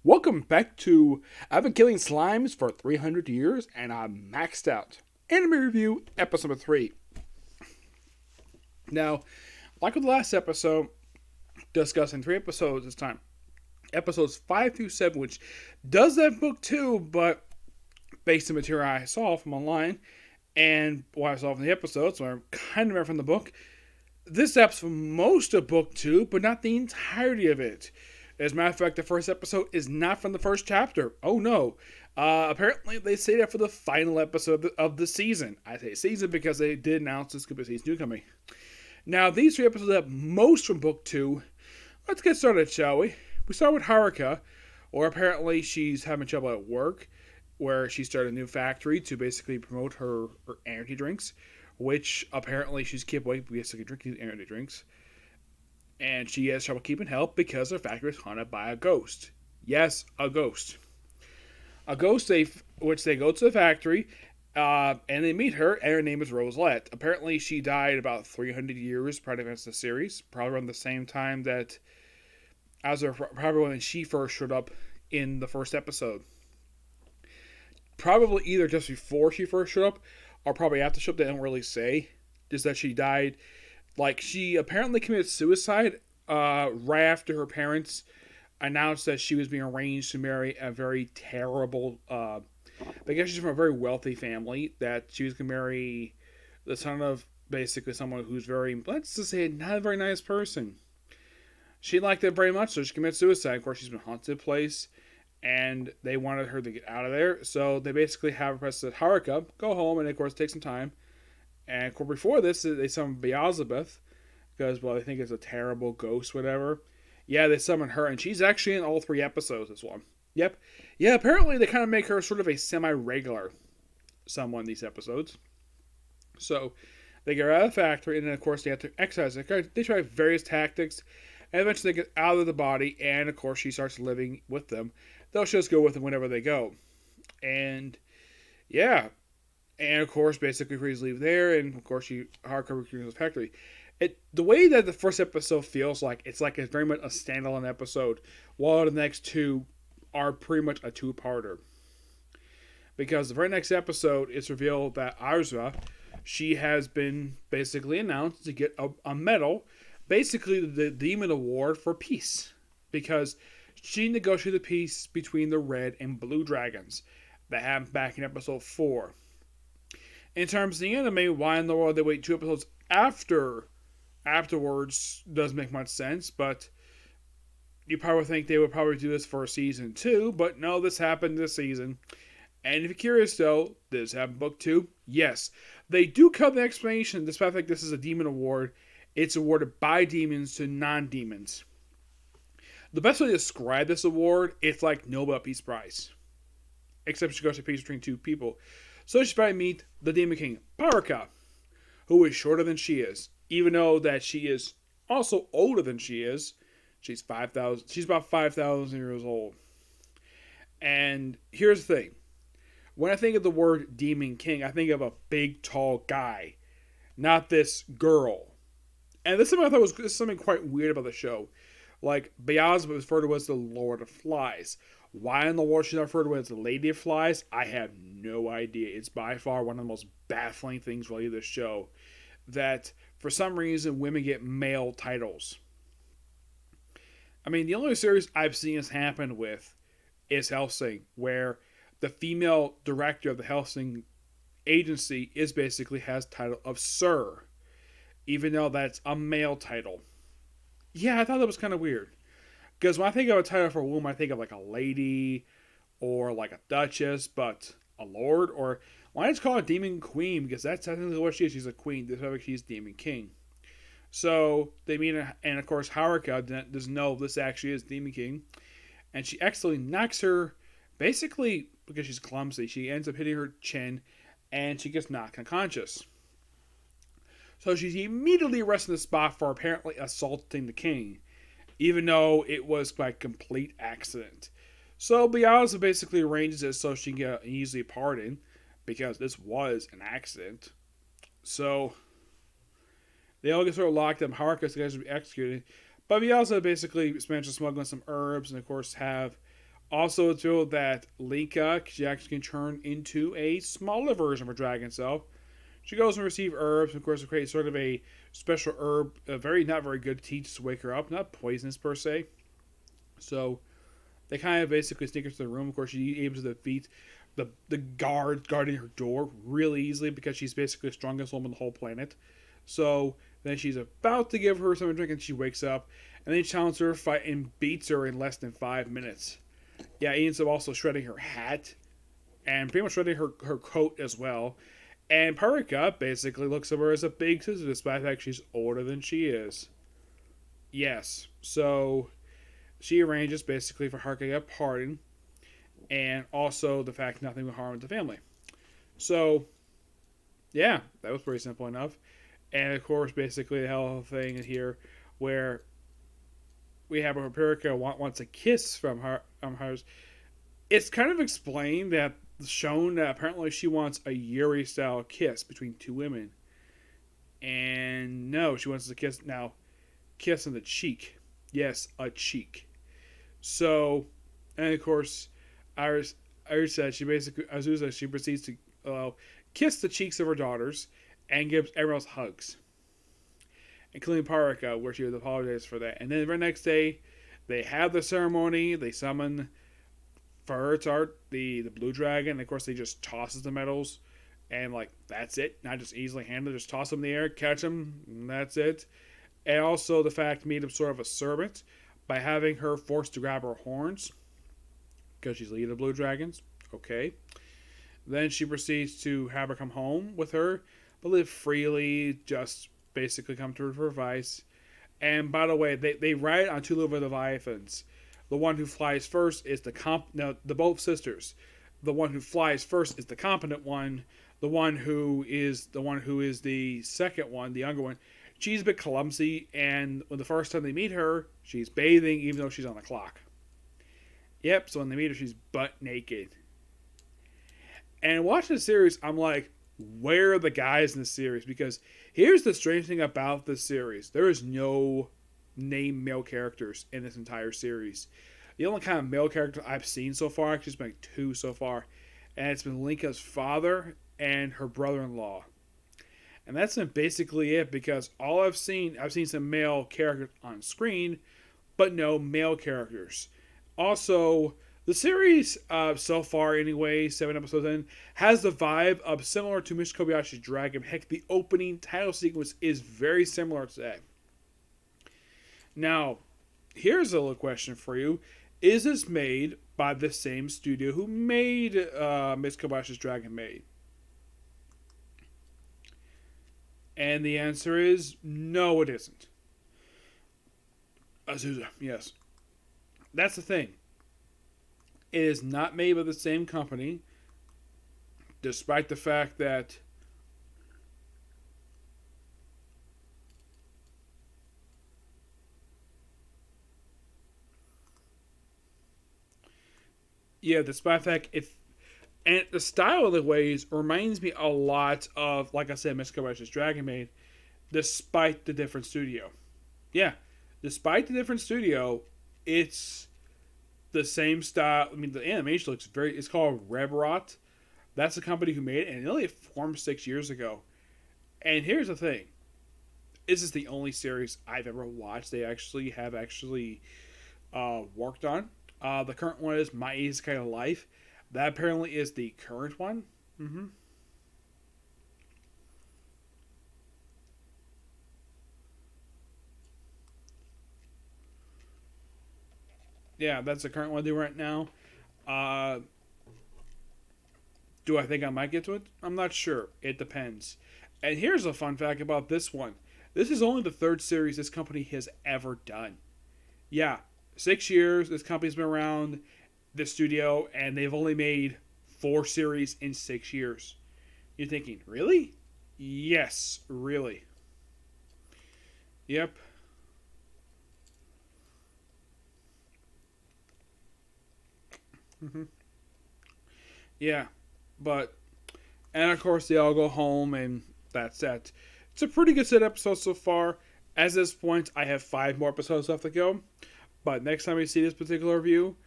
Welcome back to I've been killing slimes for 300 years and I'm maxed out. Anime review, episode number 3. Now, like with the last episode, discussing 3 episodes this time. Episodes 5 through 7, which does have book 2, but based on material I saw from online and what I saw from the episodes, so I'm kind of remember from the book. This episode most of book 2, but not the entirety of it. As a matter of fact, the first episode is not from the first chapter. Oh no. Apparently, they say that for the final episode of the season. I say season because they did announce this could be season 2 coming. Now, these 3 episodes have most from book 2. Let's get started, shall we? We start with Haruka, or apparently she's having trouble at work, where she started a new factory to basically promote her energy drinks, which apparently she's kept awake because she can drink these energy drinks. And she has trouble keeping help because her factory is haunted by a ghost. Yes, a ghost. A ghost, which they go to the factory, and they meet her, and her name is Roselette. Apparently, she died about 300 years prior to the series, probably around the same time that, probably when she first showed up in the first episode. Probably either just before she first showed up, or probably after she showed up. They don't really say. Just that she died. Like, she apparently committed suicide right after her parents announced that she was being arranged to marry a very terrible, I guess she's from a very wealthy family, that she was going to marry the son of basically someone who's very, let's just say, not a very nice person. She liked it very much, so she committed suicide. Of course, she's been haunted place, and they wanted her to get out of there, so they basically have her press Haruka, go home, and of course, take some time. And of course, before this, they summon Beelzebub because, well, they think it's a terrible ghost, whatever. Yeah, they summon her, and she's actually in all 3 episodes as well. Yep. Yeah, apparently they kind of make her sort of a semi-regular someone in these episodes. So they get her out of the factory, and then, of course, they have to exercise her. They try various tactics, and eventually they get out of the body, and, of course, she starts living with them. They'll just go with them whenever they go. And, yeah, and of course, basically, Freeze leave there, and of course, she Haruka returns to the factory. The way that the first episode feels like it's very much a standalone episode, while the next 2 are pretty much a 2-parter. Because the very next episode, it's revealed that Aizawa, she has been basically announced to get a medal, basically the Demon Award for peace, because she negotiated peace between the red and blue dragons that happened back in episode 4. In terms of the anime, why in the world they wait 2 episodes afterwards doesn't make much sense, but you probably think they would probably do this for season 2, but no, this happened this season. And if you're curious though, does this happen in book 2? Yes. They do cover the explanation, despite the fact this is a demon award, it's awarded by demons to non-demons. The best way to describe this award, it's like Nobel Peace Prize. Except she goes to peace between 2 people. So she finally meet the Demon King, Haruka, who is shorter than she is, even though that she is also older than she is. She's about 5,000 years old. And here's the thing. When I think of the word Demon King, I think of a big, tall guy, not this girl. And this is something I thought was something quite weird about the show. Like, Beelzebub was referred to as the Lord of Flies. Why in the world she's not referred to as the Lady of Flies, I have no idea. It's by far one of the most baffling things related to this show. That, for some reason, women get male titles. I mean, the only series I've seen this happen with is Hellsing, where the female director of the Hellsing agency has title of Sir, even though that's a male title. Yeah, I thought that was kind of weird. Because when I think of a title for a woman, I think of like a lady or like a duchess, but a lord, or why not just call her Demon Queen? Because that's technically what she is. She's a queen. This is she's Demon King. So they meet, and of course Haruka doesn't know this actually is Demon King, and she accidentally knocks her, basically because she's clumsy. She ends up hitting her chin, and she gets knocked unconscious. So she's immediately arrested on the spot for apparently assaulting the king, even though it was by complete accident. So Beelzebub basically arranges it so she can get an easy pardon, because this was an accident. So they all get sort of locked up. Haruka's guys will be executed. But Beelzebub basically manages to smuggle in some herbs and, of course, have Also, it's revealed that Lika, she actually can turn into a smaller version of her dragon self. She goes and receives herbs, and of course, to create sort of a special herb, not very good to teach to wake her up, not poisonous per se. So they kind of basically sneak into the room. Of course, she's able to defeat the guard guarding her door really easily because she's basically the strongest woman on the whole planet. So then she's about to give her some drink, and she wakes up, and then challenges her to fight and beats her in less than 5 minutes. Yeah, he ends up also shredding her hat and pretty much shredding her coat as well. And Parika basically looks at her as a big sister, despite the fact she's older than she is. Yes, so she arranges basically for her to get a pardon, and also the fact nothing will harm the family. So, yeah, that was pretty simple enough. And of course, basically the whole thing here, where we have a Parika wants a kiss from her, hers. It's kind of explained that shown that apparently she wants a Yuri style kiss between two women. And no, she wants to kiss on the cheek. Yes, a cheek. So, and of course, Iris said Azusa, she proceeds to kiss the cheeks of her daughters and gives everyone else hugs, including Parika, where she would apologize for that. And then the very next day, they have the ceremony. They summon Fartart, the blue dragon. And of course, they just tosses the medals, and like that's it. Not just easily handled. Just toss them in the air, catch them, and that's it. And also the fact made him sort of a servant by having her forced to grab her horns because she's leading the blue dragons. Okay. Then she proceeds to have her come home with her, but live freely, just basically come to her for advice. And by the way, they ride on two little Leviathans. The one who flies first is the both sisters. The one who flies first is the competent one. The one who is the second one, the younger one, she's a bit clumsy, and when the first time they meet her, she's bathing even though she's on the clock. Yep, so when they meet her, she's butt naked. And watching the series, I'm like, where are the guys in the series? Because here's the strange thing about this series. There is no named male characters in this entire series. The only kind of male character I've seen so far, actually, has been like two so far, and it's been Linka's father and her brother-in-law. And that's been basically it, because all I've seen some male characters on screen, but no male characters. Also, the series, so far anyway, 7 episodes in, has the vibe of similar to Mr. Kobayashi's Dragon. Heck, the opening title sequence is very similar to that. Now, here's a little question for you. Is this made by the same studio who made Mr. Kobayashi's Dragon Maid? And the answer is no, it isn't. Azusa, yes. That's the thing. It is not made by the same company, despite the fact that despite the fact and the style of the ways reminds me a lot of, like I said, Mr. Kobayashi's Dragon Maid, despite the different studio. Yeah, despite the different studio, it's the same style. I mean, the animation looks it's called Rebrot. That's the company who made it, and it only formed 6 years ago. And here's the thing. This is the only series I've ever watched they have worked on. The current one is My Isekai Life. That apparently is the current one. Mm-hmm. Yeah, that's the current one they right now. Uh, do I think I might get to it? I'm not sure. It depends. And here's a fun fact about this one. This is only the third series this company has ever done. Yeah, 6 years. This company's been around, the studio, and they've only made 4 series in 6 years. You're thinking, really? Yes, really. Yep. Mm-hmm. Yeah, but and of course they all go home, and that's that. It's a pretty good set episode so far. At this point, I have 5 more episodes left to go. But next time you see this particular review,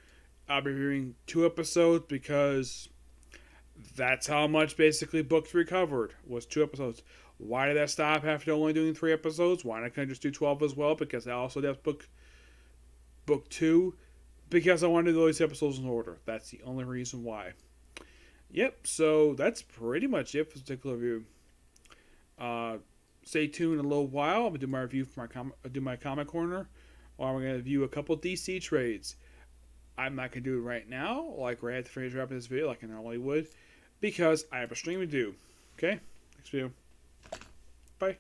I'll be reviewing 2 episodes because that's how much basically book 3 covered, was 2 episodes. Why did I stop after only doing 3 episodes? Why not just do 12 as well? Because I also did book 2 because I wanted to do those episodes in order. That's the only reason why. Yep, so that's pretty much it for this particular review. Stay tuned in a little while. I'm gonna do my review for my comic corner, or I'm gonna review a couple DC trades. I'm not gonna do it right now, like right at the finish wrap of this video, like I normally would, because I have a stream to do. Okay, next video. Bye.